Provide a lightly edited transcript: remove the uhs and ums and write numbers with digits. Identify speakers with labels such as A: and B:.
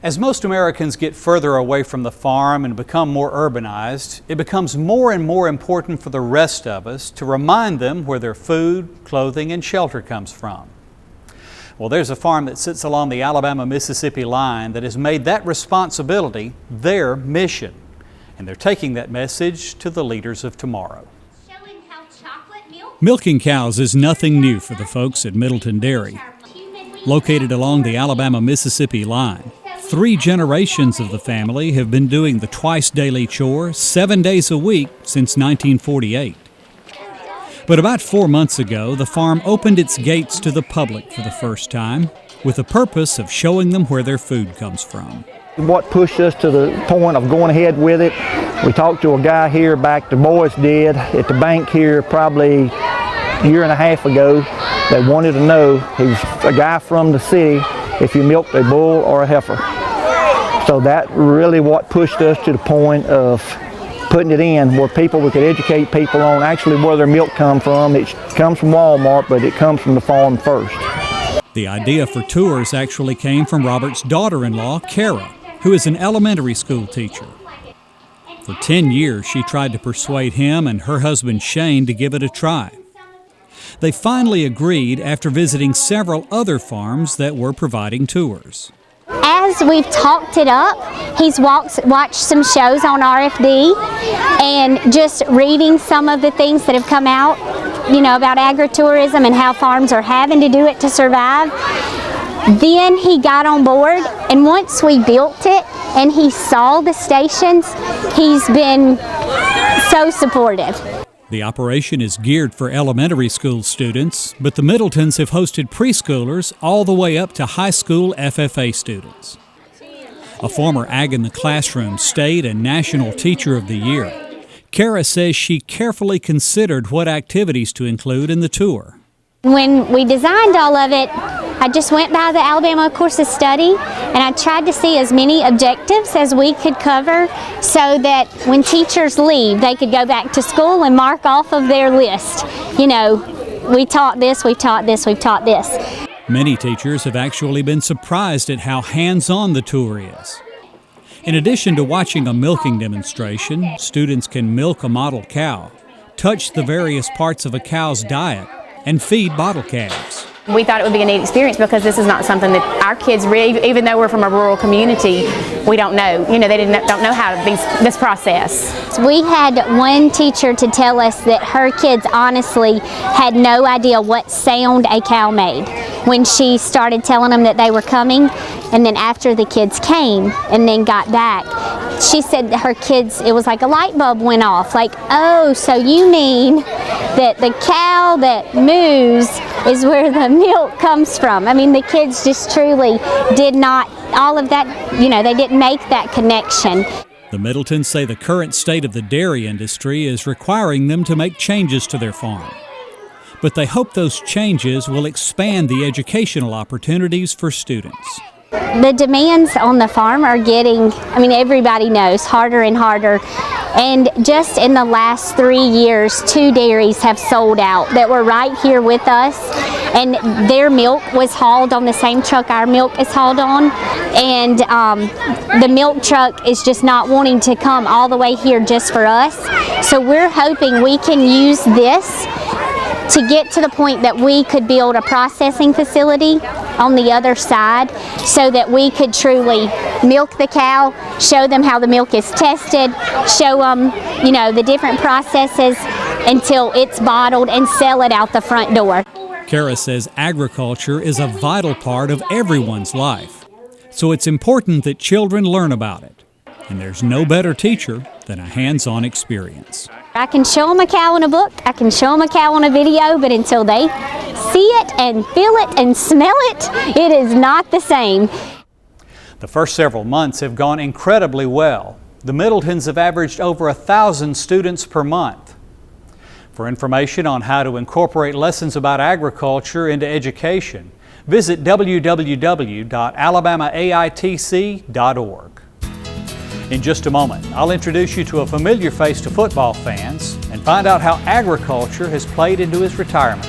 A: As most Americans get further away from the farm and become more urbanized, it becomes more and more important for the rest of us to remind them where their food, clothing, and shelter comes from. Well, there's a farm that sits along the Alabama-Mississippi line that has made that responsibility their mission. And they're taking that message to the leaders of tomorrow. Milking cows is nothing new for the folks at Middleton Dairy. Located along the Alabama-Mississippi line, 3 generations of the family have been doing the twice-daily chore 7 days a week since 1948. But about 4 months ago, the farm opened its gates to the public for the first time with the purpose of showing them where their food comes from.
B: What pushed us to the point of going ahead with it, we talked to a guy here back, the boys did, at the bank here probably a year and a half ago. They wanted to know, he's a guy from the city, if you milked a bull or a heifer. So that really what pushed us to the point of putting it in where we could educate people on actually where their milk comes from. It comes from Walmart, but it comes from the farm first.
A: The idea for tours actually came from Robert's daughter-in-law, Kara, who is an elementary school teacher. For 10 years, she tried to persuade him and her husband Shane to give it a try. They finally agreed after visiting several other farms that were providing tours.
C: As we've talked it up, he's watched some shows on RFD and just reading some of the things that have come out, about agritourism and how farms are having to do it to survive. Then he got on board, and once we built it and he saw the stations, he's been so supportive.
A: The operation is geared for elementary school students, but the Middletons have hosted preschoolers all the way up to high school FFA students. A former Ag in the Classroom State and National Teacher of the Year, Kara says she carefully considered what activities to include in the tour.
C: When we designed all of it, I just went by the Alabama Course of Study and I tried to see as many objectives as we could cover so that when teachers leave, they could go back to school and mark off of their list. We taught this, we've taught this, we've taught this.
A: Many teachers have actually been surprised at how hands-on the tour is. In addition to watching a milking demonstration, students can milk a model cow, touch the various parts of a cow's diet, and feed bottle calves.
D: We thought it would be a neat experience because this is not something that our kids really, even though we're from a rural community, we don't know. They don't know how this process.
C: We had one teacher to tell us that her kids honestly had no idea what sound a cow made when she started telling them that they were coming. And then after the kids came and then got back, she said that her kids, it was like a light bulb went off. Like, oh, so you mean that the cow that moos is where the milk comes from. I mean, the kids just truly did not, all of that, they didn't make that connection.
A: The Middletons say the current state of the dairy industry is requiring them to make changes to their farm. But they hope those changes will expand the educational opportunities for students.
C: The demands on the farm are getting, everybody knows, harder and harder. And just in the last 3 years, 2 dairies have sold out that were right here with us. And their milk was hauled on the same truck our milk is hauled on. And the milk truck is just not wanting to come all the way here just for us. So we're hoping we can use this to get to the point that we could build a processing facility on the other side so that we could truly milk the cow, show them how the milk is tested, show them, the different processes until it's bottled and sell it out the front door.
A: Kara says agriculture is a vital part of everyone's life, so it's important that children learn about it. And there's no better teacher than a hands-on experience.
C: I can show them a cow in a book, I can show them a cow on a video, but until they see it and feel it and smell it, it is not the same.
A: The first several months have gone incredibly well. The Middletons have averaged over 1,000 students per month. For information on how to incorporate lessons about agriculture into education, visit www.alabamaAITC.org. In just a moment, I'll introduce you to a familiar face to football fans and find out how agriculture has played into his retirement.